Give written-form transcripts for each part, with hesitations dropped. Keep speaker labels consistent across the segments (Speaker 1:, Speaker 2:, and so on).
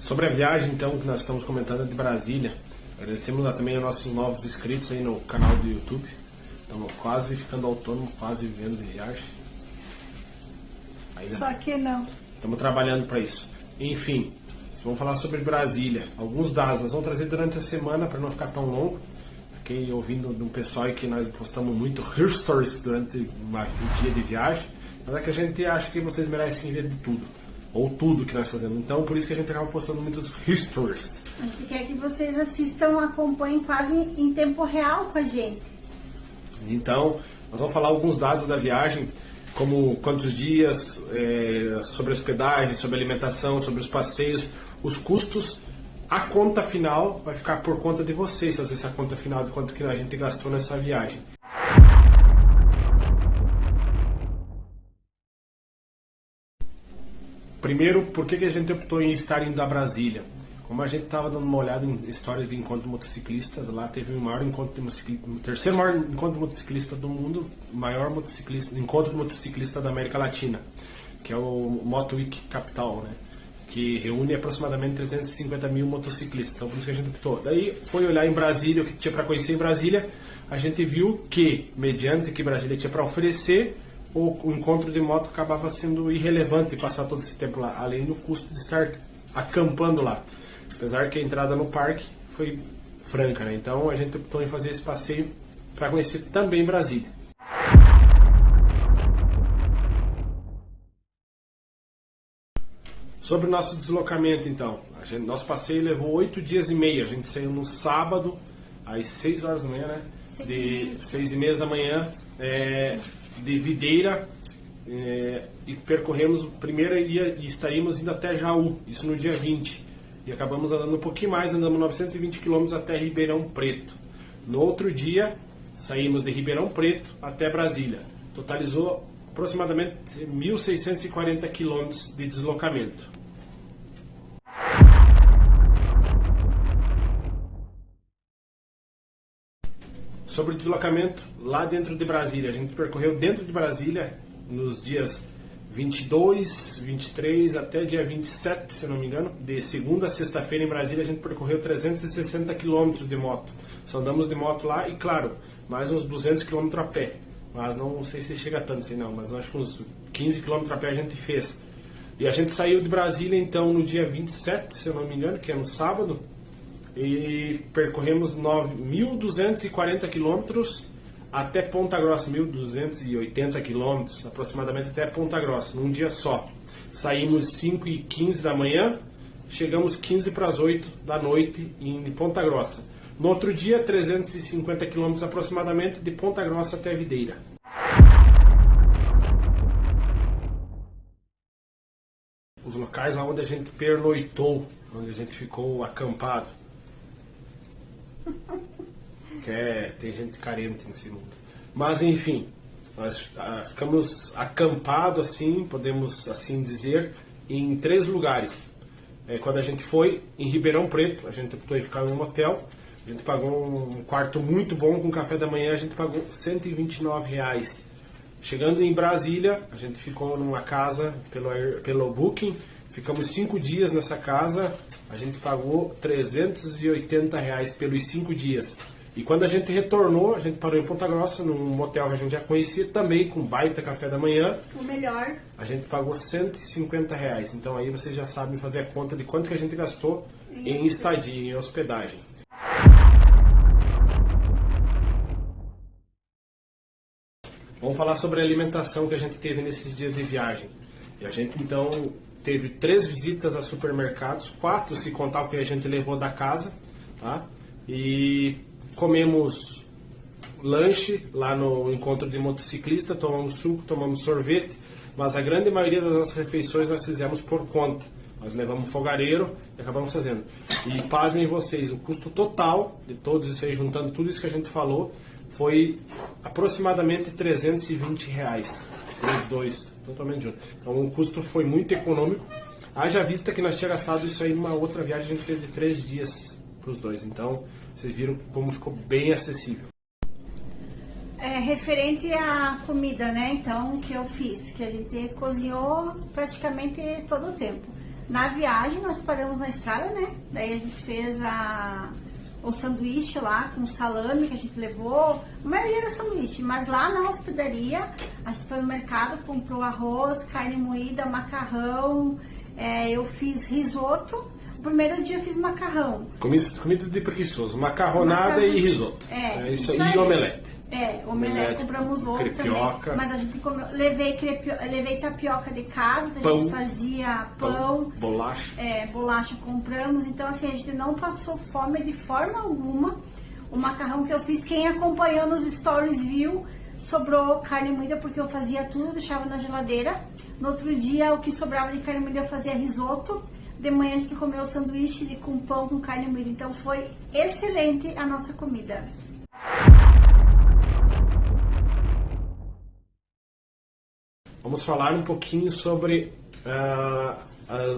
Speaker 1: Sobre a viagem, então, que nós estamos comentando de Brasília, agradecemos também aos nossos novos inscritos aí no canal do YouTube. Estamos quase ficando autônomos, quase vivendo de viagem. Ainda
Speaker 2: Só que não.
Speaker 1: estamos trabalhando para isso. Enfim, vamos falar sobre Brasília. Alguns dados nós vamos trazer durante a semana para não ficar tão longo. Fiquei ouvindo de um pessoal aí que nós postamos muito stories durante o dia de viagem. Mas é que a gente acha que vocês merecem ver de tudo. Ou tudo que nós fazemos. Então, por isso que a gente acaba postando muitos stories.
Speaker 2: A gente quer que vocês assistam, acompanhem quase em tempo real com a gente.
Speaker 1: Então, nós vamos falar alguns dados da viagem, como quantos dias, sobre a hospedagem, sobre a alimentação, sobre os passeios, os custos. A conta final vai ficar por conta de vocês, fazer essa conta final de quanto que a gente gastou nessa viagem. Primeiro, por que a gente optou em estar indo a Brasília? Como a gente estava dando uma olhada em histórias de encontro de motociclistas, lá teve o maior encontro de motociclista, o terceiro maior encontro de motociclista do mundo, o maior encontro de motociclista da América Latina, que é o Moto Week Capital, né? Que reúne aproximadamente 350 mil motociclistas. Então, por isso que a gente optou. Daí, foi olhar em Brasília, o que tinha para conhecer em Brasília, a gente viu que, mediante o que Brasília tinha para oferecer, o encontro de moto acabava sendo irrelevante passar todo esse tempo lá, além do custo de estar acampando lá. Apesar que a entrada no parque foi franca, né? Então a gente optou em fazer esse passeio para conhecer também Brasília. Sobre o nosso deslocamento, então, nosso passeio levou 8 dias e meio. A gente saiu no sábado às 6 horas da manhã, né? De 6h30 da manhã, de Videira, e percorremos o primeiro e estaríamos indo até Jaú, isso no dia 20. E acabamos andando um pouquinho mais, andamos 920 km até Ribeirão Preto. No outro dia, saímos de Ribeirão Preto até Brasília. Totalizou aproximadamente 1.640 km de deslocamento. Sobre o deslocamento lá dentro de Brasília, a gente percorreu dentro de Brasília nos dias 22, 23 até dia 27, se não me engano, de segunda a sexta-feira em Brasília a gente percorreu 360 km de moto. Só andamos de moto lá e, claro, mais uns 200 km a pé. Mas não sei se chega tanto assim não, mas acho que uns 15 km a pé a gente fez. E a gente saiu de Brasília então no dia 27, se eu não me engano, que é no sábado, e percorremos 1.240 quilômetros até Ponta Grossa, 1.280 quilômetros aproximadamente até Ponta Grossa, num dia só. Saímos 5h15 da manhã, chegamos 15 para as 8 da noite em Ponta Grossa. No outro dia, 350 quilômetros aproximadamente de Ponta Grossa até Videira. Os locais onde a gente pernoitou, onde a gente ficou acampado. Tem gente carente nesse mundo. Mas enfim, nós ficamos acampados assim, podemos assim dizer, em 3 lugares. Quando a gente foi em Ribeirão Preto, a gente optou em ficar em um hotel. A gente pagou um quarto muito bom com café da manhã, a gente pagou R$129. Chegando em Brasília, a gente ficou numa casa pelo Booking. Ficamos 5 dias nessa casa, a gente pagou R$380 pelos 5 dias. E quando a gente retornou, a gente parou em Ponta Grossa, num motel que a gente já conhecia, também com baita café da manhã.
Speaker 2: O melhor.
Speaker 1: A gente pagou R$150. Então aí vocês já sabem fazer a conta de quanto que a gente gastou em estadia, em hospedagem. Vamos falar sobre a alimentação que a gente teve nesses dias de viagem. E a gente então teve 3 visitas a supermercados, 4 se contar o que a gente levou da casa, tá? E comemos lanche lá no encontro de motociclista, tomamos suco, tomamos sorvete, mas a grande maioria das nossas refeições nós fizemos por conta. Nós levamos fogareiro e acabamos fazendo. E pasmem vocês, o custo total de todos isso aí, juntando tudo isso que a gente falou, foi aproximadamente R$320 para os dois, totalmente junto. Então o custo foi muito econômico. Haja vista que nós tínhamos gastado isso aí numa outra viagem, a gente fez de 3 dias para os dois. Então vocês viram como ficou bem acessível.
Speaker 2: Referente à comida, né? Então, o que eu fiz? Que a gente cozinhou praticamente todo o tempo. Na viagem, nós paramos na estrada, né? Daí a gente fez o sanduíche lá com salame que a gente levou. A maioria era sanduíche, mas lá na hospedaria, a gente foi no mercado, comprou arroz, carne moída, macarrão. Eu fiz risoto. O primeiro dia eu fiz macarrão.
Speaker 1: Comida de preguiçoso, macarronada e risoto. Isso aí. E omelete.
Speaker 2: Omelete, compramos ovo
Speaker 1: crepioca.
Speaker 2: também, mas a gente comeu, levei tapioca de casa, a gente fazia pão, bolacha compramos, então assim, a gente não passou fome de forma alguma. O macarrão que eu fiz, quem acompanhou nos stories viu, sobrou carne moída porque eu fazia tudo, deixava na geladeira. No outro dia, o que sobrava de carne moída eu fazia risoto. De manhã a gente comeu o sanduíche com pão com carne moída, então foi excelente a nossa comida.
Speaker 1: Vamos falar um pouquinho sobre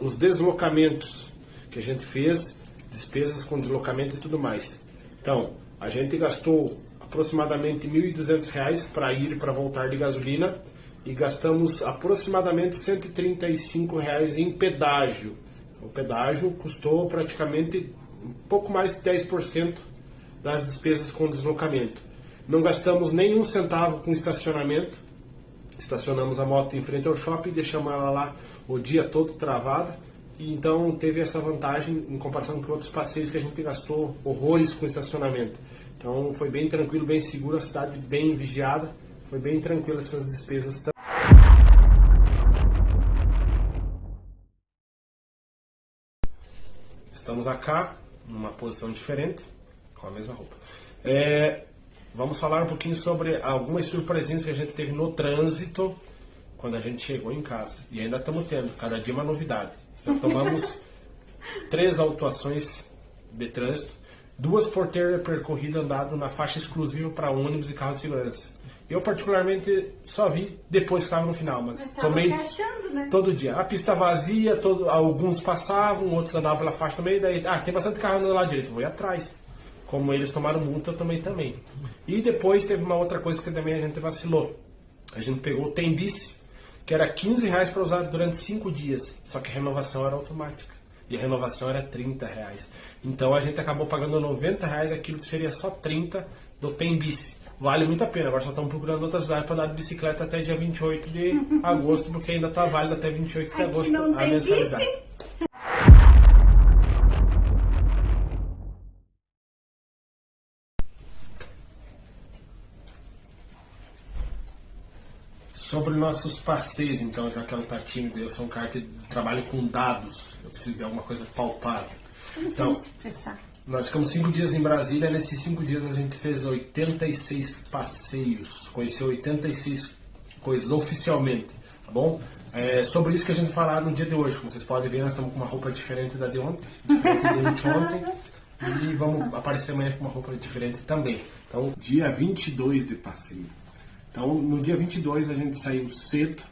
Speaker 1: os deslocamentos que a gente fez, despesas com deslocamento e tudo mais. Então, a gente gastou aproximadamente R$ 1.200 para ir e para voltar de gasolina e gastamos aproximadamente R$ 135 em pedágio. O pedágio custou praticamente um pouco mais de 10% das despesas com deslocamento. Não gastamos nenhum centavo com estacionamento. Estacionamos a moto em frente ao shopping e deixamos ela lá o dia todo travada. E então teve essa vantagem em comparação com outros passeios que a gente gastou horrores com estacionamento. Então foi bem tranquilo, bem seguro, a cidade bem vigiada. Foi bem tranquilo essas despesas também. Estamos acá, numa posição diferente, com a mesma roupa. Vamos falar um pouquinho sobre algumas surpresinhas que a gente teve no trânsito quando a gente chegou em casa. E ainda estamos tendo, cada dia uma novidade. Já tomamos 3 autuações de trânsito, 2 por ter percorrido andado na faixa exclusiva para ônibus e carro de segurança. Eu particularmente só vi depois que estava no final, mas tomei
Speaker 2: achando, né?
Speaker 1: Todo dia. A pista vazia, alguns passavam, outros andavam pela faixa também, daí tem bastante carro andando lá direito, vou ir atrás. Como eles tomaram multa, eu tomei também. E depois teve uma outra coisa que também a gente vacilou. A gente pegou o Tembice, que era R$15 para usar durante 5 dias, só que a renovação era automática. E a renovação era R$30. Então a gente acabou pagando R$90 aquilo que seria só 30 do Tembice. Vale muito a pena, agora só estamos procurando outras cidades para andar de bicicleta até dia 28 de agosto, porque ainda está válido até 28 de agosto a mensalidade. Sobre nossos passeios, então, já que ela está tímida, eu sou um cara que trabalha com dados, eu preciso de alguma coisa palpável. Então, nós ficamos 5 dias em Brasília, nesses 5 dias a gente fez 86 passeios, conheceu 86 coisas oficialmente, tá bom? Sobre isso que a gente falar no dia de hoje, como vocês podem ver, nós estamos com uma roupa diferente da de ontem, diferente de ontem, e vamos aparecer amanhã com uma roupa diferente também. Então, dia 22 de passeio. Então, no dia 22 a gente saiu cedo,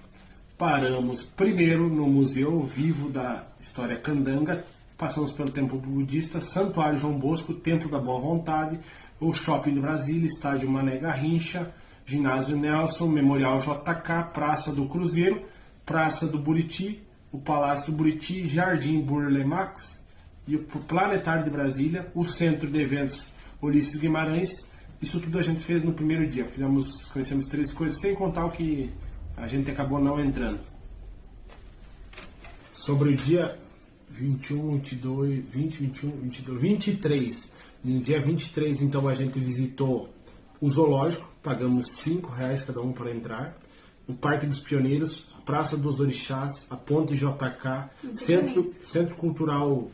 Speaker 1: paramos primeiro no Museu Vivo da História Candanga, passamos pelo Templo Budista, Santuário João Bosco, Templo da Boa Vontade, o Shopping de Brasília, Estádio Mané Garrincha, Ginásio Nelson, Memorial JK, Praça do Cruzeiro, Praça do Buriti, o Palácio do Buriti, Jardim Burle Marx e o Planetário de Brasília, o Centro de Eventos Ulisses Guimarães. Isso tudo a gente fez no primeiro dia. Conhecemos 3 coisas, sem contar o que a gente acabou não entrando. Sobre o dia 21, 22, 20, 21, 22, 23. No dia 23, então, a gente visitou o zoológico. Pagamos R$5 cada um para entrar. O Parque dos Pioneiros, a Praça dos Orixás, a Ponte JK, Centro Cultural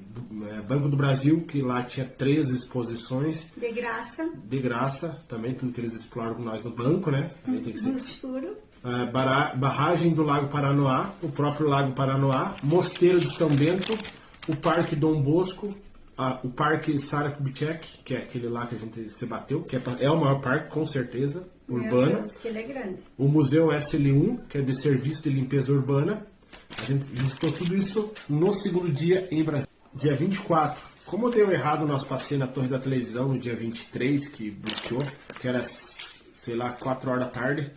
Speaker 1: Banco do Brasil, que lá tinha 3 exposições.
Speaker 2: De graça.
Speaker 1: De graça, também tudo que eles exploram com nós no banco, né? Também tem que ser.
Speaker 2: Escuro.
Speaker 1: Barragem do Lago Paranoá, o próprio Lago Paranoá, Mosteiro de São Bento, o Parque Dom Bosco, o Parque Sara Kubitschek, que é aquele lá que a gente se bateu, que é o maior parque, com certeza, urbano.
Speaker 2: Meu Deus, que ele é grande.
Speaker 1: O Museu SL1, que é de Serviço de Limpeza Urbana. A gente visitou tudo isso no segundo dia em Brasília. Dia 24, como deu errado o nosso passeio na Torre da Televisão no dia 23, que bloqueou, que era, sei lá, 4 horas da tarde,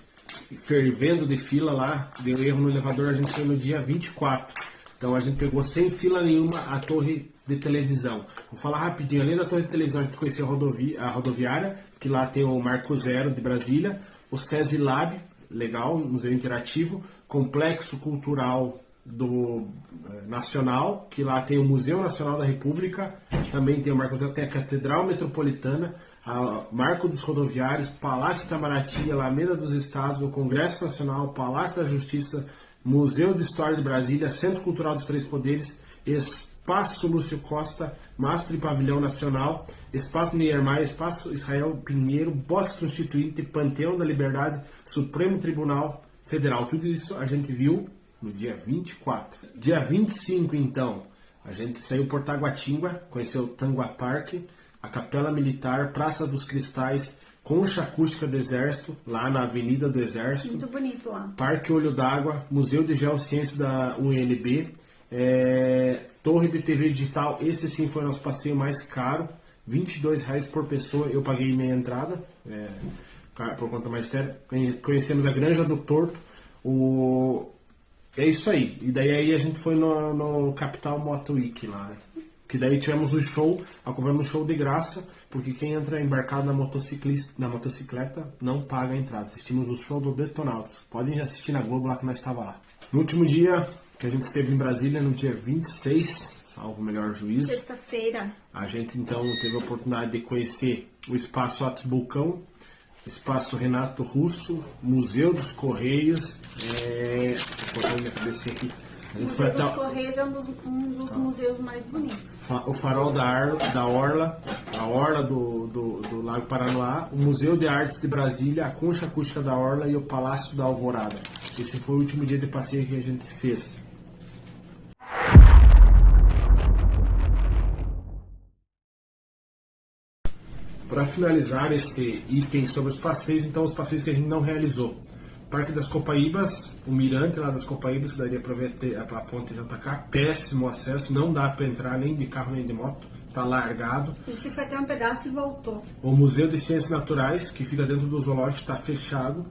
Speaker 1: fervendo de fila lá, deu erro no elevador, a gente foi no dia 24. Então a gente pegou sem fila nenhuma a torre de televisão. Vou falar rapidinho, além da torre de televisão, a gente conheceu a rodoviária, que lá tem o Marco Zero de Brasília, o SESI Lab, legal, museu interativo, complexo cultural nacional, que lá tem o Museu Nacional da República, também tem o Marco Zero, tem a Catedral Metropolitana, a Marco dos Rodoviários, Palácio Itamaraty, Alameda dos Estados, o Congresso Nacional, Palácio da Justiça, Museu de História de Brasília, Centro Cultural dos Três Poderes, Espaço Lúcio Costa, Mastro e Pavilhão Nacional, Espaço Niemeyer, Espaço Israel Pinheiro, Bosque Constituinte, Panteão da Liberdade, Supremo Tribunal Federal. Tudo isso a gente viu no dia 24. Dia 25, então, a gente saiu por Taguatinga, conheceu o Tangua Park, a Capela Militar, Praça dos Cristais, Concha Acústica do Exército, lá na Avenida do Exército.
Speaker 2: Muito bonito lá.
Speaker 1: Parque Olho d'Água, Museu de Geociências da UNB, Torre de TV Digital, esse sim foi o nosso passeio mais caro, R$22 por pessoa, eu paguei meia entrada, por conta magistério. Conhecemos a Granja do Torto, é isso aí. E daí a gente foi no Capital Moto Week lá, né? Que daí tivemos o show, acompanhamos o show de graça, porque quem entra embarcado na motocicleta não paga a entrada. Assistimos o show do Detonautas. Podem assistir na Globo lá que nós estávamos lá. No último dia que a gente esteve em Brasília, no dia 26, salvo o melhor juízo.
Speaker 2: Sexta-feira.
Speaker 1: A gente então teve a oportunidade de conhecer o Espaço Atos Bulcão, Espaço Renato Russo, Museu dos Correios. Vou botar minha cabeça aqui.
Speaker 2: O Museu dos Correios é um dos museus mais bonitos.
Speaker 1: O Farol da Orla, a Orla do Lago Paranoá, o Museu de Artes de Brasília, a Concha Acústica da Orla e o Palácio da Alvorada. Esse foi o último dia de passeio que a gente fez. Para finalizar esse item sobre os passeios, então os passeios que a gente não realizou. Parque das Copaíbas, o mirante lá das Copaíbas, que daria para ver a ponte JK, péssimo acesso, não dá para entrar nem de carro nem de moto, tá largado.
Speaker 2: A gente foi até um pedaço e voltou.
Speaker 1: O Museu de Ciências Naturais, que fica dentro do zoológico, está fechado.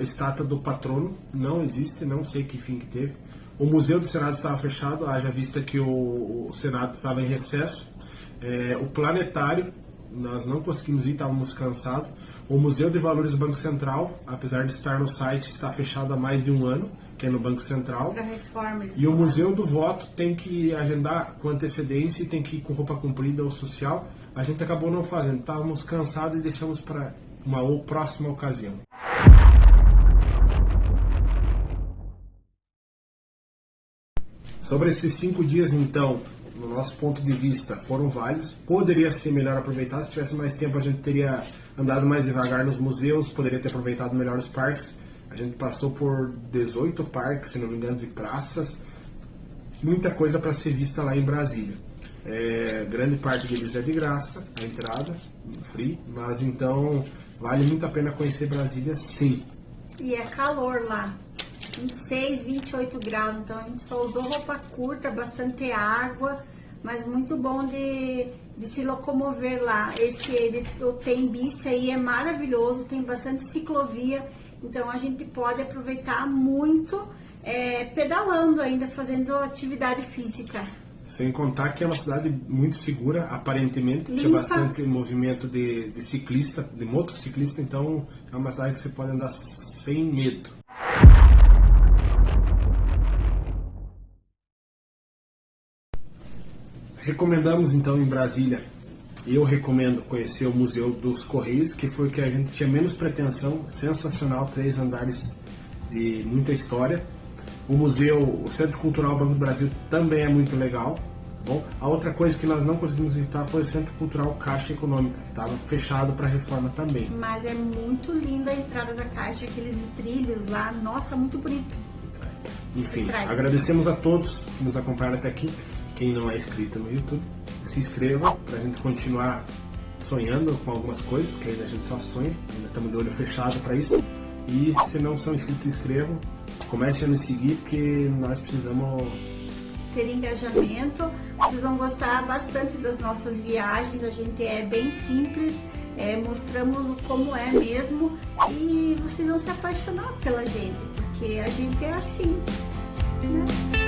Speaker 1: Estátua do patrono, não existe, não sei que fim que teve. O Museu do Senado estava fechado, haja vista que o Senado estava em recesso. O Planetário, nós não conseguimos ir, estávamos cansados. O Museu de Valores do Banco Central, apesar de estar no site, está fechado há mais de um ano, que é no Banco Central.
Speaker 2: Para reforma.
Speaker 1: E o Museu do Voto tem que agendar com antecedência e tem que ir com roupa comprida ou social. A gente acabou não fazendo, estávamos cansados e deixamos para uma próxima ocasião. Sobre esses 5 dias, então, no nosso ponto de vista, foram válidos. Poderia ser melhor aproveitado. Se tivesse mais tempo, a gente teria andado mais devagar nos museus, poderia ter aproveitado melhor os parques. A gente passou por 18 parques, se não me engano, e praças. Muita coisa para ser vista lá em Brasília. Grande parte deles é de graça, a entrada, free, mas então vale muito a pena conhecer Brasília, sim.
Speaker 2: E é calor lá. 26, 28 graus, então a gente só usou roupa curta, bastante água, mas muito bom de se locomover lá. O Tembice aí é maravilhoso, tem bastante ciclovia, então a gente pode aproveitar muito pedalando ainda, fazendo atividade física.
Speaker 1: Sem contar que é uma cidade muito segura, aparentemente,
Speaker 2: limpa.
Speaker 1: Tinha bastante movimento de ciclista, de motociclista, então é uma cidade que você pode andar sem medo. Recomendamos então em Brasília, eu recomendo conhecer o Museu dos Correios, que foi o que a gente tinha menos pretensão, sensacional, 3 andares de muita história. O Centro Cultural Banco do Brasil também é muito legal. Tá bom? A outra coisa que nós não conseguimos visitar foi o Centro Cultural Caixa Econômica, que estava fechado para reforma também.
Speaker 2: Mas é muito linda a entrada da Caixa, aqueles vitrilhos lá, nossa, muito bonito.
Speaker 1: Enfim, agradecemos a todos que nos acompanharam até aqui. Quem não é inscrito no YouTube, se inscreva para a gente continuar sonhando com algumas coisas, porque ainda a gente só sonha, ainda estamos de olho fechado para isso. E se não são inscritos, se inscrevam, comecem a nos seguir, porque nós precisamos
Speaker 2: ter engajamento. Vocês vão gostar bastante das nossas viagens, a gente é bem simples, mostramos como é mesmo e vocês vão se apaixonar pela gente, porque a gente é assim, né?